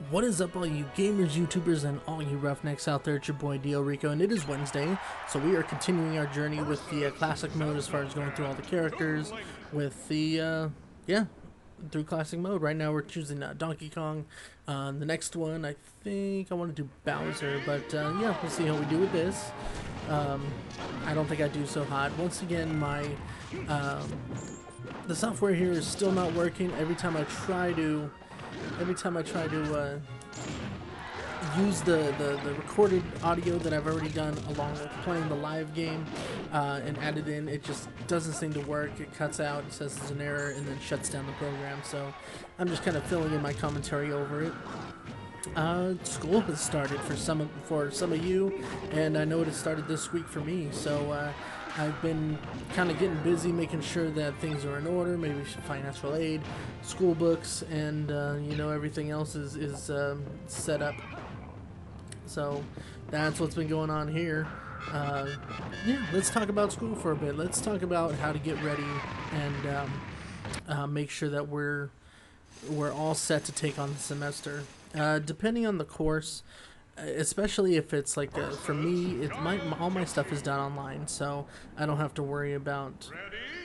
What is up, all you gamers, YouTubers, and all you roughnecks out there? It's your boy Dio Rico, and it is Wednesday, so we are continuing our journey with the classic mode as far as going through all the characters with the, through classic mode. Right now we're choosing Donkey Kong. The next one, I think I want to do Bowser, but yeah, we'll see how we do with this. I don't think I do so hot. Once again, my the software here is still not working. Every time I try to use the recorded audio that I've already done along with playing the live game and add it in, it just doesn't seem to work. It cuts out, it says there's an error, and then shuts down the program. So I'm just kind of filling in my commentary over it. School has started for some of you, and I know it has started this week for me. So I've been kind of getting busy making sure that things are in order, maybe financial aid, school books, and you know, everything else is set up. So that's what's been going on here. Yeah, let's talk about school for a bit. Let's talk about how to get ready and make sure that we're all set to take on the semester. Depending on the course, especially if it's like for me, all my stuff is done online, so I don't have to worry about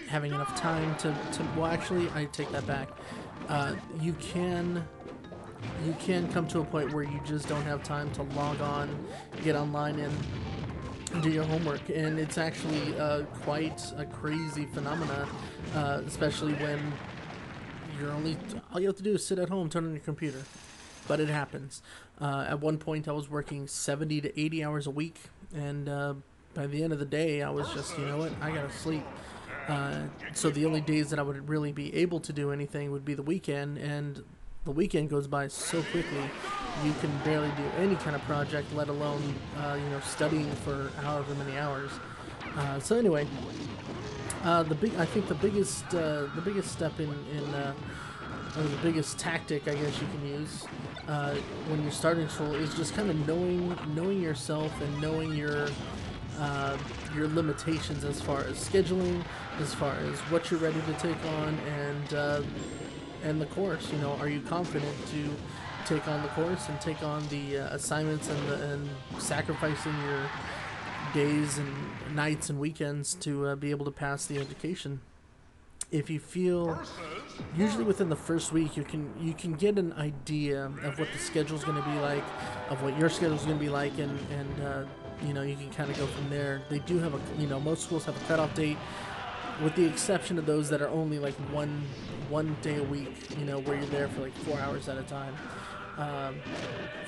having enough time to well, actually, I take that back. You can come to a point where you just don't have time to log on, get online, and do your homework, and it's actually quite a crazy phenomena, especially when all you have to do is sit at home, turn on your computer. But it happens. At one point I was working 70 to 80 hours a week, and by the end of the day I was just, you know what, I gotta sleep. So the only days that I would really be able to do anything would be the weekend, and the weekend goes by so quickly you can barely do any kind of project, let alone you know, studying for however many hours. So anyway, I think the biggest step or the biggest tactic, I guess you can use when you're starting school is just kind of knowing yourself and knowing your limitations as far as scheduling, as far as what you're ready to take on, and the course. You know, are you confident to take on the course and take on the assignments and sacrificing your days and nights and weekends to be able to pass the education? If you feel, usually within the first week, you can get an idea of what the schedule's going to be like, of what your schedule's going to be like, and you know, you can kind of go from there. They do have most schools have a cutoff date, with the exception of those that are only like one day a week, you know, where you're there for like 4 hours at a time.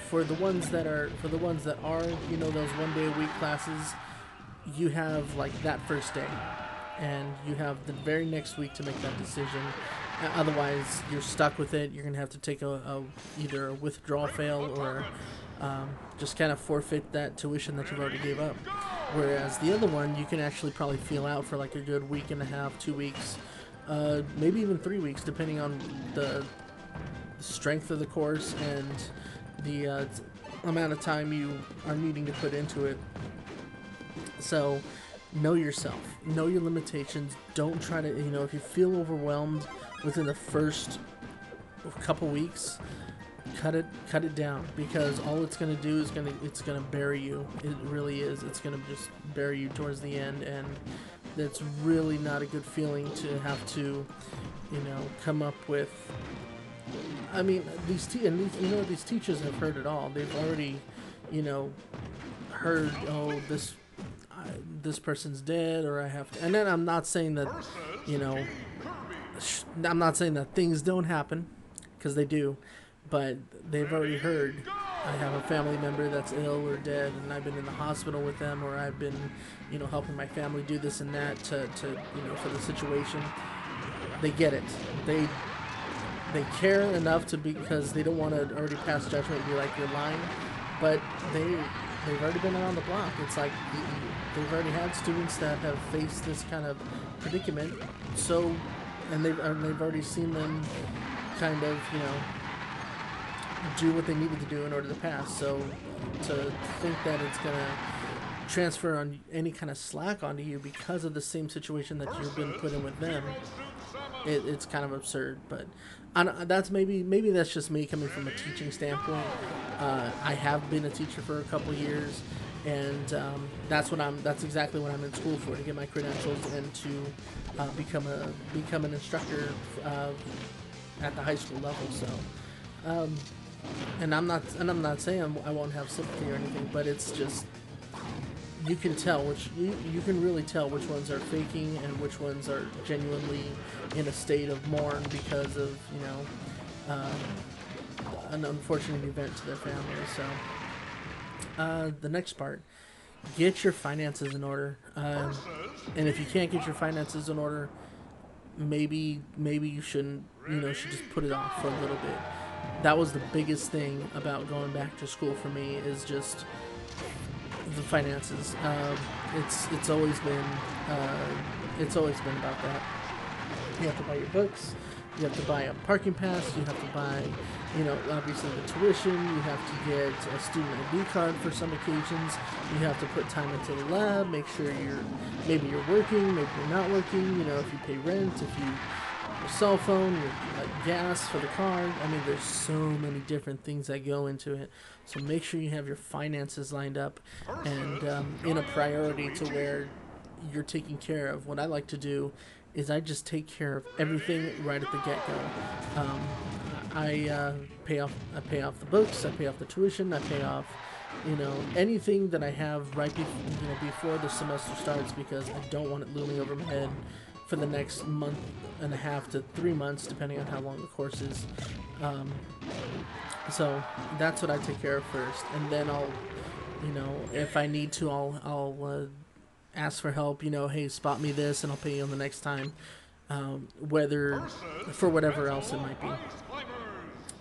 For the ones that are you know, those 1 day a week classes, you have like that first day, and you have the very next week to make that decision. Otherwise, you're stuck with it. You're gonna have to take either a withdrawal fail or just kind of forfeit that tuition that you've already gave up. Whereas the other one, you can actually probably feel out for like a good week and a half, 2 weeks, maybe even 3 weeks, depending on the strength of the course and the amount of time you are needing to put into it. So know yourself, know your limitations. Don't try to, you know, if you feel overwhelmed within the first couple weeks, cut it down, because all it's going to do is it's going to bury you. It really is. It's going to just bury you towards the end, and that's really not a good feeling to have to, you know, come up with. I mean, these teachers have heard it all. They've already, you know, heard, oh, this person's dead, or I have to. And then I'm not saying that, you know, I'm not saying that things don't happen, because they do, but they've already heard, I have a family member that's ill or dead, and I've been in the hospital with them, or I've been, you know, helping my family do this and that to you know, for the situation. They get it. They care enough because they don't want to already pass judgment and be like, you're lying, but they've already been around the block. It's like they've already had students that have faced this kind of predicament, so, and they've already seen them kind of, you know, do what they needed to do in order to pass. So to think that it's gonna transfer on any kind of slack onto you because of the same situation that you've been put in with them it's kind of absurd. But that's maybe that's just me coming from a teaching standpoint. I have been a teacher for a couple years, and that's exactly what I'm in school for, to get my credentials and to become an instructor at the high school level. So. And I'm not saying I won't have sympathy or anything, but it's just, you can tell you can really tell which ones are faking and which ones are genuinely in a state of mourn because of an unfortunate event to their family. So the next part, get your finances in order, and if you can't get your finances in order, maybe you shouldn't, should just put it off for a little bit. That was the biggest thing about going back to school for me, is just the finances. It's always been about that. You have to buy your books, you have to buy a parking pass, you have to buy, obviously the tuition, you have to get a student ID card for some occasions, you have to put time into the lab, make sure maybe you're working, maybe you're not working, if you pay rent, if you your cell phone, your gas for the car. I mean, there's so many different things that go into it. So make sure you have your finances lined up and in a priority to where you're taking care of. What I like to do is I just take care of everything right at the get-go. I pay off the books, I pay off the tuition, I pay off anything that I have right before the semester starts, because I don't want it looming over my head for the next month and a half to 3 months, depending on how long the course is. So that's what I take care of first, and then I'll, if I need to, I'll ask for help. Hey, spot me this, and I'll pay you on the next time, whether for whatever else it might be.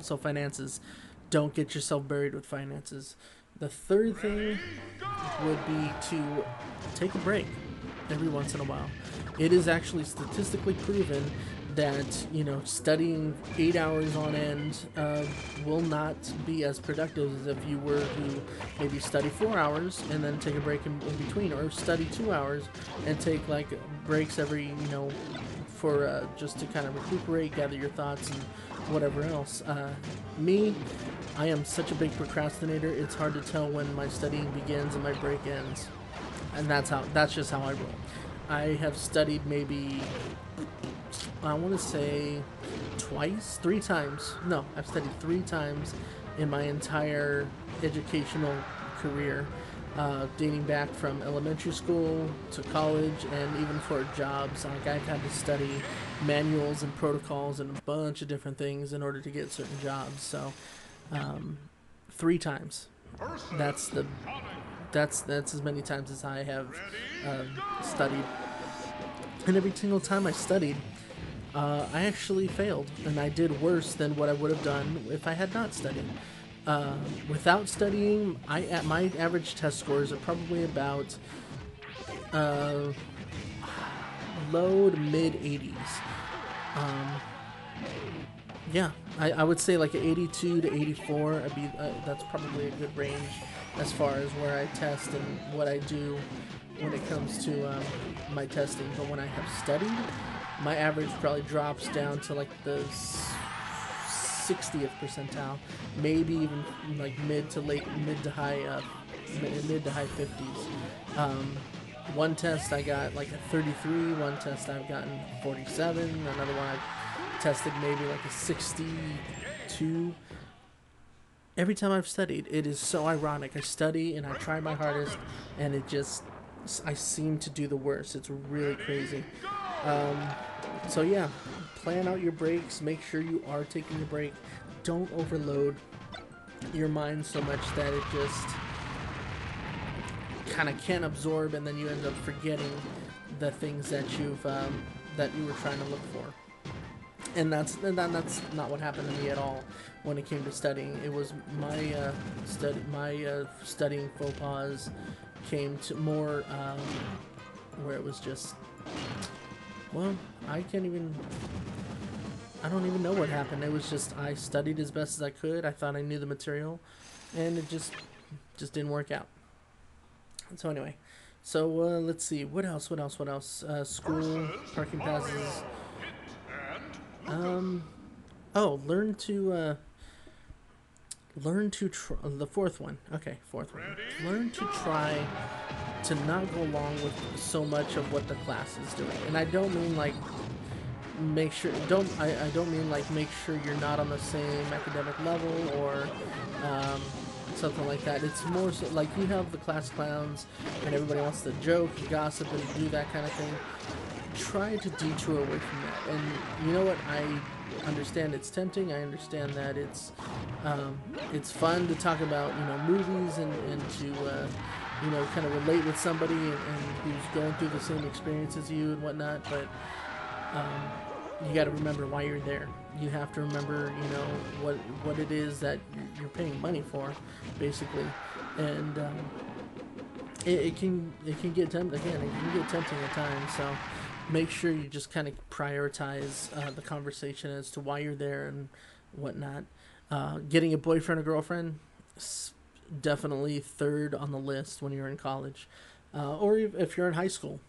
So finances, don't get yourself buried with finances. The third thing would be to take a break every once in a while. It is actually statistically proven that studying 8 hours on end will not be as productive as if you were to maybe study 4 hours and then take a break in between, or study 2 hours and take breaks every for just to kind of recuperate, gather your thoughts and whatever else. I am such a big procrastinator. It's hard to tell when my studying begins and my break ends, and that's just how I roll. I have studied maybe, I want to say 3 times. No, I've studied 3 times in my entire educational career, dating back from elementary school to college, and even for jobs. I've had to study manuals and protocols and a bunch of different things in order to get certain jobs. So 3 times. That's as many times as I have studied. And every single time I studied, I actually failed, and I did worse than what I would have done if I had not studied. Without studying, my average test scores are probably about low to mid 80s. Yeah, I would say like an 82 to 84. That's probably a good range as far as where I test and what I do when it comes to my testing. But when I have studied, my average probably drops down to like the 60th percentile, maybe even like mid to high 50s. One test I got like a 33, one test I've gotten 47, another one I've tested maybe like a 62. Every time I've studied, it is so ironic. I study and I try my hardest, and I seem to do the worst. It's really crazy. So yeah, plan out your breaks. Make sure you are taking a break. Don't overload your mind so much that it just kind of can't absorb, and then you end up forgetting the things that you were trying to look for. And that's not what happened to me at all when it came to studying. It was my studying faux pas came to more where it was just, well, I don't even know what happened. It was just, I studied as best as I could. I thought I knew the material, and it just didn't work out. So anyway, let's see, what else? School, parking passes. Oh, the fourth one. Okay, fourth one. Learn to try to not go along with so much of what the class is doing. And I don't mean like make sure I don't mean like make sure you're not on the same academic level or um, something like that. It's more so like you have the class clowns and everybody wants to joke, gossip, and do that kind of thing. Try to detour away from that. And you know what? I understand it's tempting. I understand that it's fun to talk about movies and to kind of relate with somebody and who's going through the same experience as you and whatnot. But you got to remember why you're there. You have to remember what it is that you're paying money for, basically, and it can get tempting again. It can get tempting at times. So make sure you just kind of prioritize the conversation as to why you're there and whatnot. Getting a boyfriend or girlfriend, definitely third on the list when you're in college, or if you're in high school.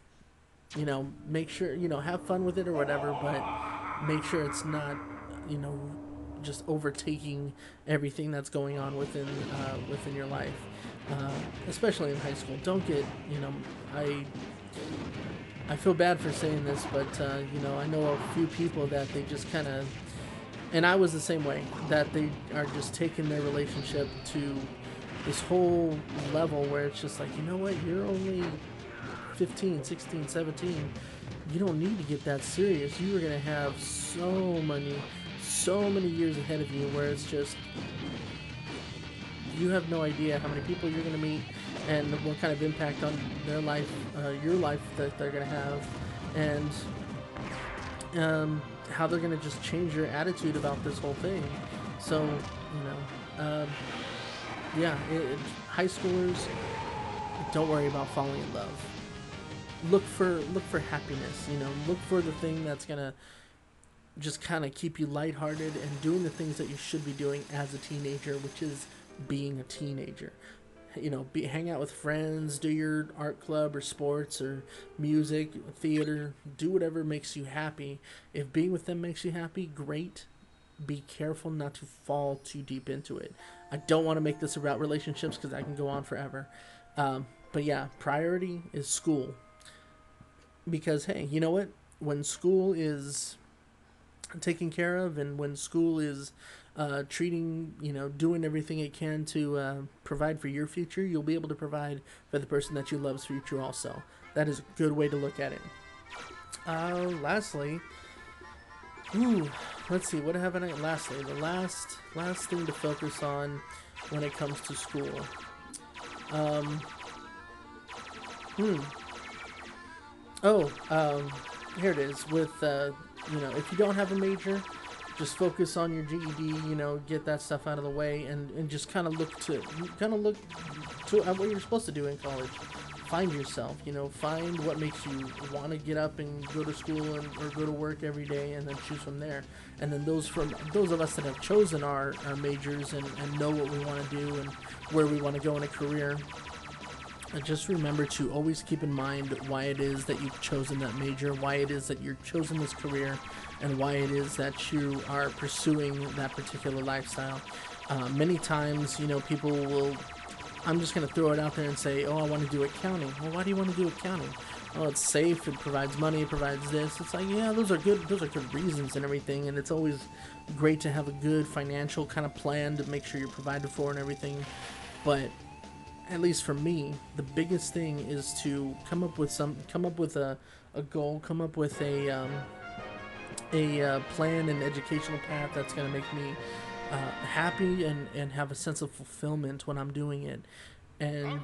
Make sure have fun with it or whatever, but make sure it's not you know just overtaking everything that's going on within your life, especially in high school. Don't get I feel bad for saying this, but I know a few people that they just kind of, and I was the same way, that they are just taking their relationship to this whole level where it's just like, you know what, you're only 15, 16, 17. You don't need to get that serious. You are going to have so many years ahead of you where it's just, you have no idea how many people you're going to meet and what kind of impact on their life, your life that they're going to have, and how they're going to just change your attitude about this whole thing. So, high schoolers, don't worry about falling in love. Look for happiness. Look for the thing that's going to just kind of keep you lighthearted and doing the things that you should be doing as a teenager, which is being a teenager. Hang out with friends, do your art club or sports or music, theater, do whatever makes you happy. If being with them makes you happy, great. Be careful not to fall too deep into it. I don't want to make this about relationships because I can go on forever. But yeah, priority is school. Because, hey, you know what? When school is taken care of and when school is treating, doing everything it can to provide for your future, you'll be able to provide for the person that you love's future also. That is a good way to look at it. Lastly, let's see, what haven't I... Lastly, the last thing to focus on when it comes to school. Here it is. With, if you don't have a major, just focus on your GED, get that stuff out of the way, and just kind of look to what you're supposed to do in college. Find yourself, find what makes you want to get up and go to school or go to work every day, and then choose from there. And then those of us that have chosen our majors and know what we want to do and where we want to go in a career, just remember to always keep in mind why it is that you've chosen that major, why it is that you've chosen this career, and why it is that you are pursuing that particular lifestyle. Many times, people will... I'm just going to throw it out there and say, oh, I want to do accounting. Well, why do you want to do accounting? Oh, it's safe, it provides money, it provides this. It's like, yeah, those are good reasons and everything, and it's always great to have a good financial kind of plan to make sure you're provided for and everything. But at least for me, the biggest thing is to come up with a goal, come up with a plan and educational path that's going to make me happy and have a sense of fulfillment when I'm doing it. And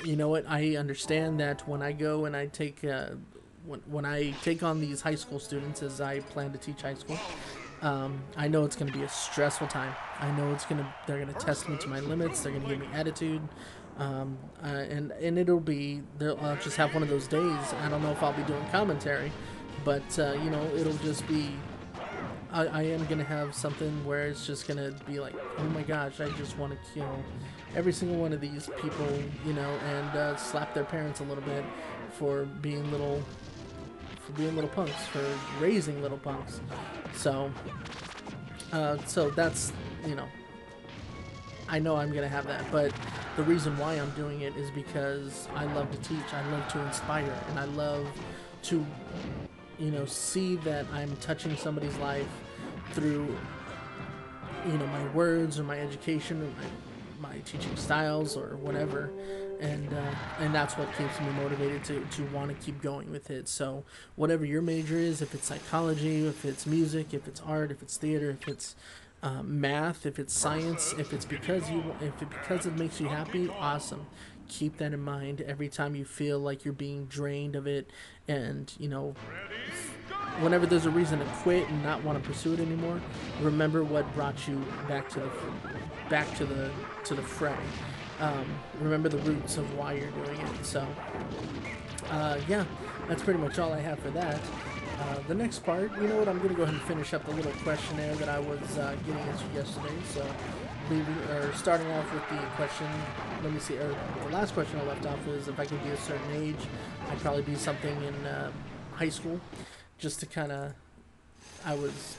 you know what? I understand that when I go and I take when I take on these high school students, as I plan to teach high school, I know it's going to be a stressful time. I know they're going to test me to my limits. They're going to give me attitude. And I'll just have one of those days. I don't know if I'll be doing commentary, but it'll just be, I am going to have something where it's just going to be like, oh my gosh, I just want to kill every single one of these people, and slap their parents a little bit for being little for being little punks, for raising little punks. So, so that's, you know, I know I'm gonna have that, but the reason why I'm doing it is because I love to teach, I love to inspire, and I love to, you know, see that I'm touching somebody's life through, you know, my words or my education or my teaching styles or whatever, and that's what keeps me motivated to want to keep going with it. So whatever your major is, if it's psychology, if it's music, if it's art, if it's theater, if it's math, if it's science, if it's because it makes you happy, awesome. Keep that in mind every time you feel like you're being drained of it, and you know, whenever there's a reason to quit and not want to pursue it anymore, remember what brought you back to the fray. Remember the roots of why you're doing it. So yeah, that's pretty much all I have for that. The next part, you know what, I'm going to go ahead and finish up the little questionnaire that I was getting answered yesterday. So, starting off with the question, let me see, or the last question I left off is if I could be a certain age, I'd probably be something in high school, just to kind of, I was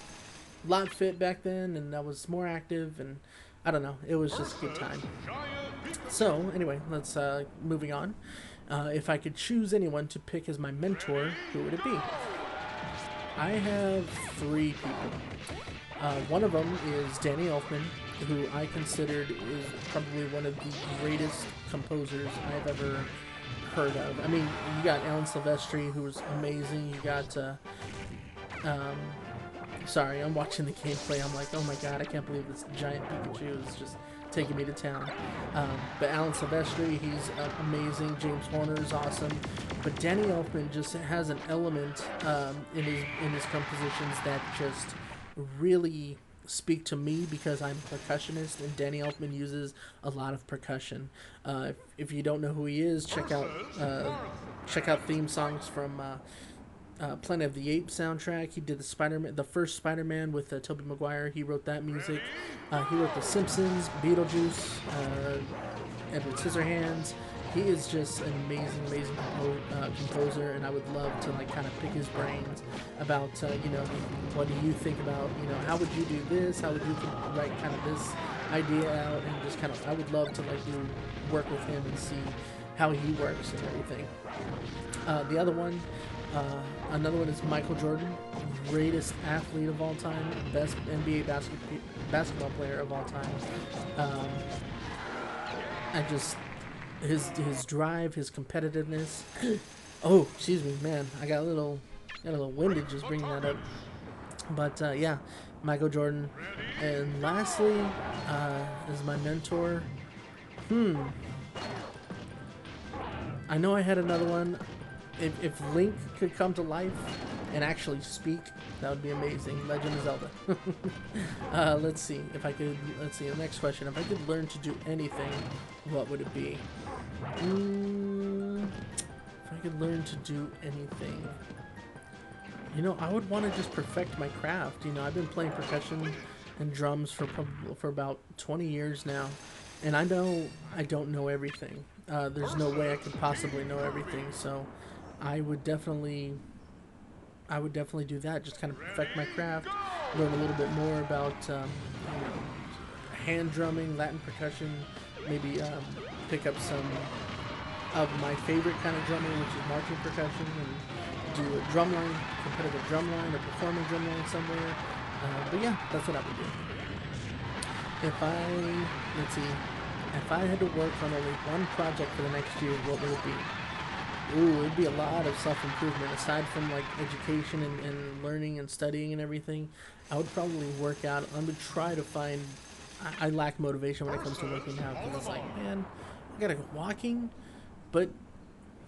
a lot fit back then, and I was more active, and I don't know, it was just a good time. So, anyway, let's, moving on. If I could choose anyone to pick as my mentor, who would it be? I have 3 people. One of them is Danny Elfman, who I considered is probably one of the greatest composers I've ever heard of. I mean, you got Alan Silvestri, who's amazing. You got, sorry, I'm watching the gameplay. I'm like, oh my god, I can't believe this giant Pikachu is just taking me to town. But Alan Silvestri, he's amazing. James Horner is awesome. But Danny Elfman just has an element in his compositions that just really speak to me, because I'm a percussionist, and Danny Elfman uses a lot of percussion. If you don't know who he is, check out theme songs from Planet of the Apes soundtrack. He did the first Spider-Man with Tobey Maguire. He wrote that music. He wrote The Simpsons, Beetlejuice, Edward Scissorhands. He is just an amazing composer, and I would love to like kind of pick his brains about you know, what do you think about, you know, how would you do this? How would you write kind of this idea out, and just kind of, I would love to like work with him and see how he works and everything. The other one. Another one is Michael Jordan, greatest athlete of all time, best NBA basketball player of all time. I just, his drive, his competitiveness. Oh, excuse me, man, I got a little winded just bringing that up. But yeah, Michael Jordan. And lastly, is my mentor. I know I had another one. If Link could come to life and actually speak, that would be amazing. Legend of Zelda. Let's see. The next question. If I could learn to do anything, what would it be? If I could learn to do anything, you know, I would want to just perfect my craft. You know, I've been playing percussion and drums for about 20 years now, and I know I don't know everything. There's no way I could possibly know everything, so I would definitely do that. Just kind of perfect my craft, learn a little bit more about you know, hand drumming, Latin percussion, maybe pick up some of my favorite kind of drumming, which is marching percussion, and do a drumline, competitive drumline, or performing drumline somewhere. But yeah, that's what I would do. If I had to work on only one project for the next year, what would it be? Ooh, it'd be a lot of self-improvement. Aside from like education and learning and studying and everything, I would probably work out. I would try to find, I lack motivation when it comes to working out, because it's like, man, I gotta go walking, but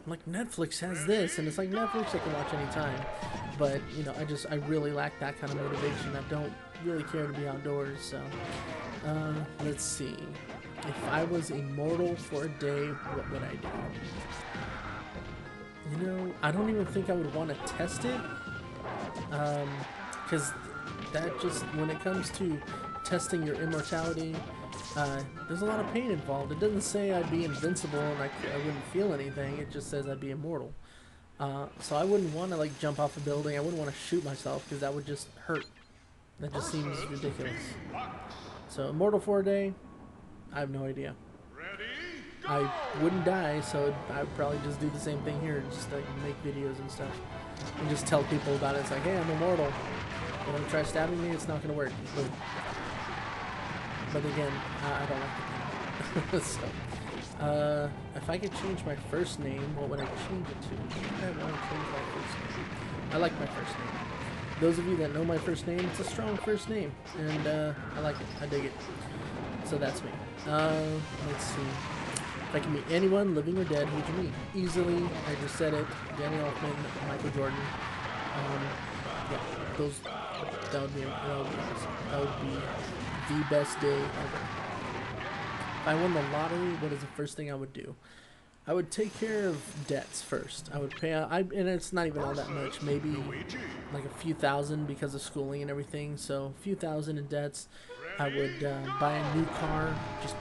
like Netflix has this, and it's like Netflix I can watch anytime. But you know, I really lack that kind of motivation. I don't really care to be outdoors. So let's see. If I was immortal for a day, what would I do? You know, I don't even think I would want to test it, because that just, when it comes to testing your immortality, there's a lot of pain involved. It doesn't say I'd be invincible and I wouldn't feel anything. It just says I'd be immortal. So I wouldn't want to like jump off a building. I wouldn't want to shoot myself because that would just hurt. That just seems ridiculous. So Immortal for a day, I have no idea. I wouldn't die, so I would probably just do the same thing here, just like make videos and stuff, and just tell people about it. It's like, hey, I'm immortal. You want to try stabbing me? It's not going to work. But again, I don't like it. So, if I could change my first name, what would I change it to? I want to change my first name. I like my first name. Those of you that know my first name, it's a strong first name, and I like it. I dig it. So that's me. Let's see. If I can meet anyone, living or dead, who would you meet? Easily, I just said it. Danny Elfman, Michael Jordan. Yeah, that would be awesome. That would be the best day ever. If I won the lottery, what is the first thing I would do? I would take care of debts first. I would pay out, and it's not even all that much, maybe like a few thousand because of schooling and everything. So a few thousand in debts. I would buy a new car, just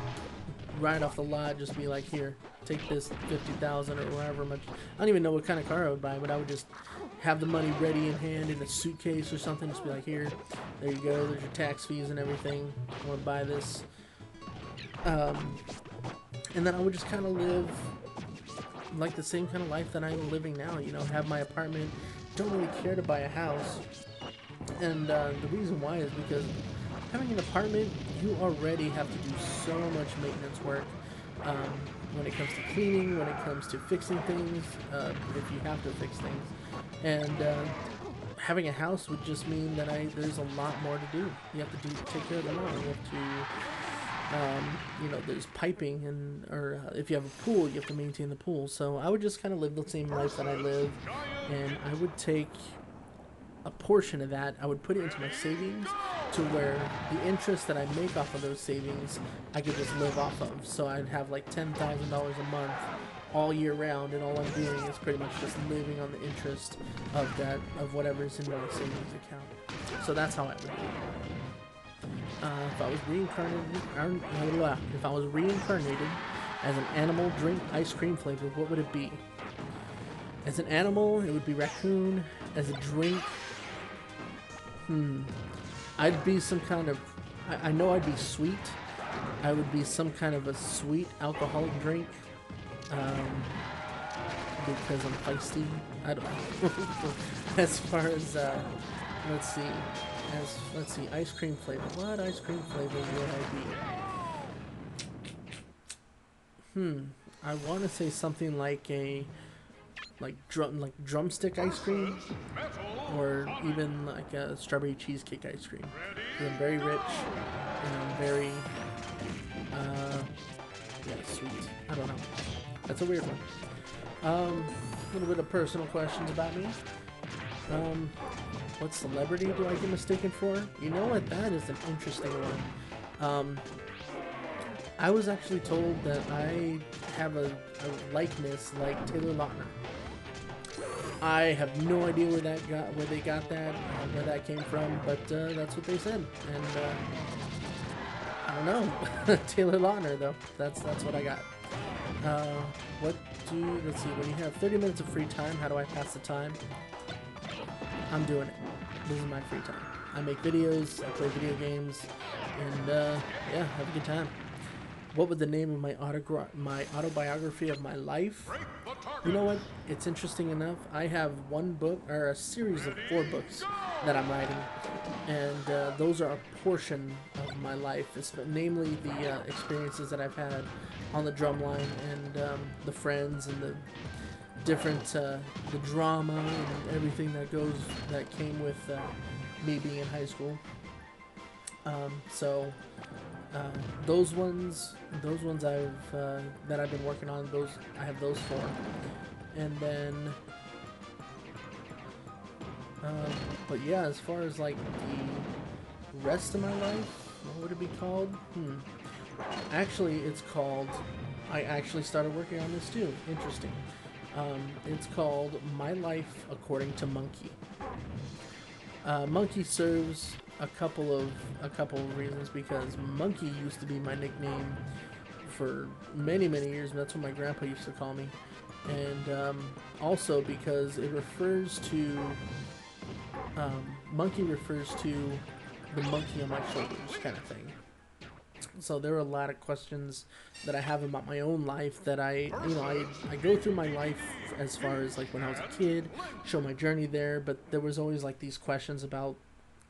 right off the lot, just be like, here, take this 50,000 or however much. I don't even know what kind of car I would buy, but I would just have the money ready in hand in a suitcase or something. Just be like, here, there you go. There's your tax fees and everything. I want to buy this. And then I would just kind of live like the same kind of life that I'm living now, you know, have my apartment, don't really care to buy a house, and the reason why is because having an apartment, you already have to do so much maintenance work, when it comes to cleaning, when it comes to fixing things, if you have to fix things, and having a house would just mean that there's a lot more to do. You have to take care of the lawn, you have to you know, there's piping, and if you have a pool, you have to maintain the pool. So I would just kind of live the same life that I live, and I would take a portion of that, I would put it into my savings to where the interest that I make off of those savings, I could just live off of. So I'd have like $10,000 a month all year round, and all I'm doing is pretty much just living on the interest of that, of whatever's in my savings account. So that's how I would do it. If I was reincarnated as an animal, drink ice cream flavor, what would it be? As an animal, it would be raccoon. As a drink, I'd be some kind of, I know I'd be sweet. I would be some kind of a sweet alcoholic drink, because I'm feisty. I don't know. As far as, let's see, ice cream flavor. What ice cream flavor would I be? I want to say something like drumstick ice cream, or even like a strawberry cheesecake ice cream. I'm very rich, and I'm very, sweet. I don't know. That's a weird one. A little bit of personal questions about me. What celebrity do I get mistaken for? You know what? That is an interesting one. I was actually told that I have a likeness like Taylor Lautner. I have no idea where they got that, where that came from, but that's what they said. And I don't know. Taylor Lautner, though. That's what I got. Let's see. When you have 30 minutes of free time, how do I pass the time? I'm doing it. This is my free time. I make videos, I play video games, and yeah, have a good time. What would the name of my autobiography of my life? You know what? It's interesting enough. I have one book, or a series of 4 books that I'm writing, and those are a portion of my life, namely the experiences that I've had on the drum line, and the friends, and the different the drama and everything that came with me being in high school. Those ones that I've been working on, I have those 4, and then but yeah, as far as like the rest of my life, what would it be called? Actually, it's called, I actually started working on this too. Interesting. It's called My Life According to Monkey. Monkey serves a couple of reasons, because Monkey used to be my nickname for many years, and that's what my grandpa used to call me. and also because it refers to monkey refers to the monkey on my shoulders kind of thing. So there are a lot of questions that I have about my own life that I go through my life as far as like when I was a kid, show my journey there, but there was always like these questions about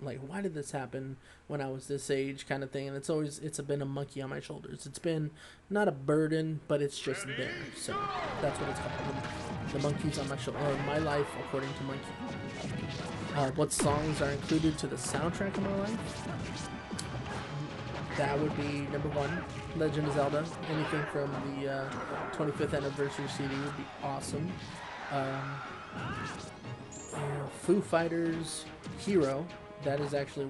like why did this happen when I was this age kind of thing, and it's been a monkey on my shoulders. It's been not a burden, but it's just there. So that's what it's called. The monkeys on my shoulder, or my life according to Monkey. What songs are included to the soundtrack of my life? That would be number 1, Legend of Zelda. Anything from the 25th anniversary CD would be awesome. Foo Fighters, Hero. That is actually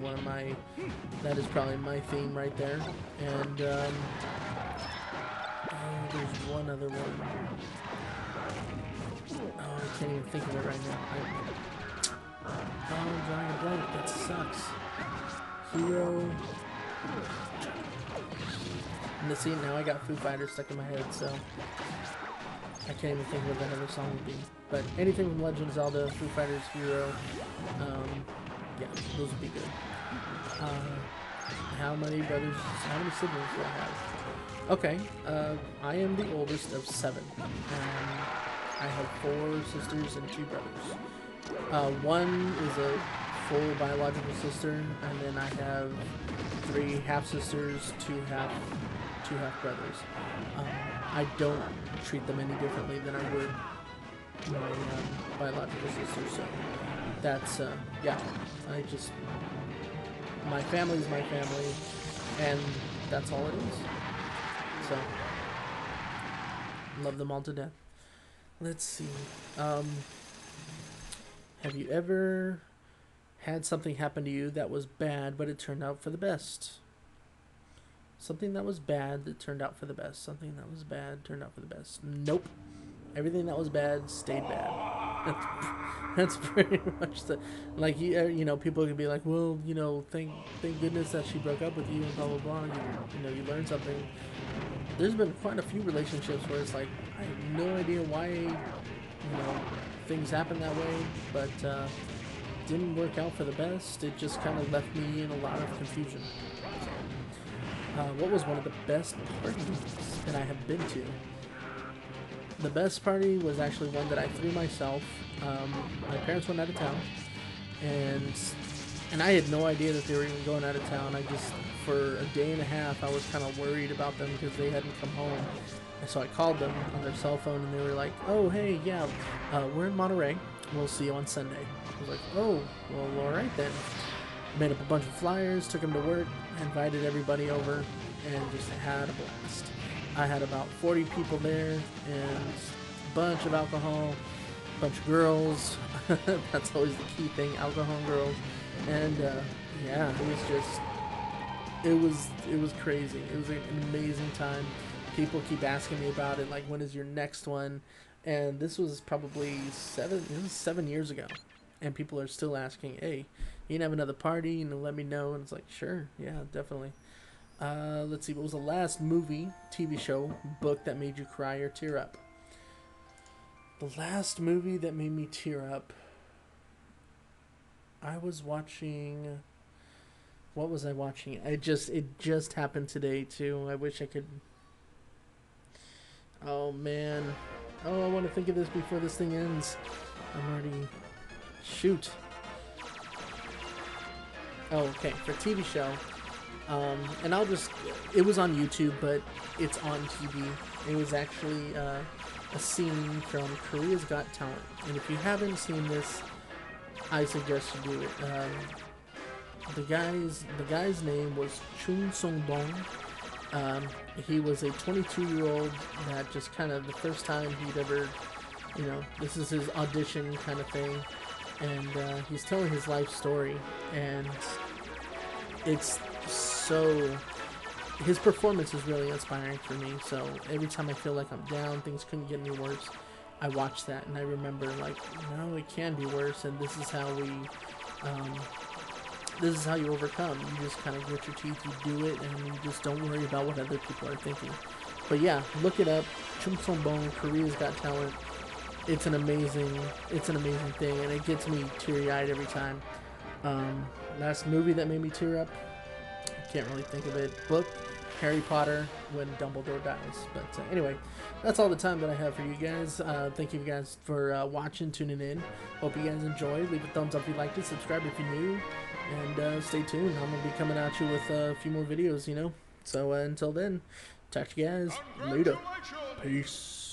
that is probably my theme right there. And there's one other one. Oh, I can't even think of it right now. I'm drawing a blank. That sucks. Hero. And see, now I got Foo Fighters stuck in my head, so I can't even think of what that other song would be. But anything from Legend of Zelda, Foo Fighters, Hero, yeah, those would be good. How many siblings do I have? Okay, I am the oldest of 7. I have 4 sisters and 2 brothers. One is a full biological sister, and then I have 3 half-sisters, 2 half brothers. I don't treat them any differently than I would my biological sister, so that's, yeah, my family is my family, and that's all it is. So, love them all to death. Let's see, have you ever had something happen to you that was bad, but it turned out for the best? Something that was bad that turned out for the best. Something that was bad turned out for the best. Nope. Everything that was bad stayed bad. That's pretty much the, like, you know, people could be like, well, you know, thank goodness that she broke up with you and blah blah blah. You know, you learned something. There's been quite a few relationships where it's like I have no idea why, you know, things happen that way, but didn't work out for the best. It just kind of left me in a lot of confusion. What was one of the best parties that I have been to? The best party was actually one that I threw myself. My parents went out of town, and I had no idea that they were even going out of town. I just, for a day and a half, I was kind of worried about them because they hadn't come home. And so I called them on their cell phone, and they were like, oh, hey, yeah, we're in Monterey. We'll see you on Sunday. I was like, oh, well, all right then. Made up a bunch of flyers, took them to work, invited everybody over, and just had a blast. I had about 40 people there, and a bunch of alcohol, a bunch of girls. That's always the key thing, alcohol and girls. And yeah, it was crazy. It was an amazing time. People keep asking me about it, like, when is your next one? And this was probably 7 years ago. And people are still asking, hey, you can have another party, you know, let me know. And it's like, sure, yeah, definitely. Let's see, what was the last movie, TV show, book that made you cry or tear up? The last movie that made me tear up, I was watching, what was I watching? It just happened today, too. I wish I could, oh, man. Oh, I want to think of this before this thing ends. I'm already, shoot. Oh, okay, for TV show. And it was on YouTube, but it's on TV. It was actually a scene from Korea's Got Talent. And if you haven't seen this, I suggest you do it. The guy's name was Chung Song-dong. He was a 22-year-old that just kind of the first time he'd ever, you know, this is his audition kind of thing. And he's telling his life story, and it's so, his performance is really inspiring for me. So every time I feel like I'm down, things couldn't get any worse, I watch that and I remember, like, no, it can be worse, and this is how you overcome. You just kind of grit your teeth, you do it, and you just don't worry about what other people are thinking. But yeah, look it up. Chung Song-bong, Korea's Got Talent. it's an amazing thing, and it gets me teary-eyed every time. Last movie that made me tear up, I can't really think of it. Book, Harry Potter, when Dumbledore dies. But anyway, that's all the time that I have for you guys. Thank you guys for watching, tuning in. Hope you guys enjoyed. Leave a thumbs up if you liked it. Subscribe if you're new. And stay tuned. I'm going to be coming at you with a few more videos, you know. So until then, talk to you guys later. Peace.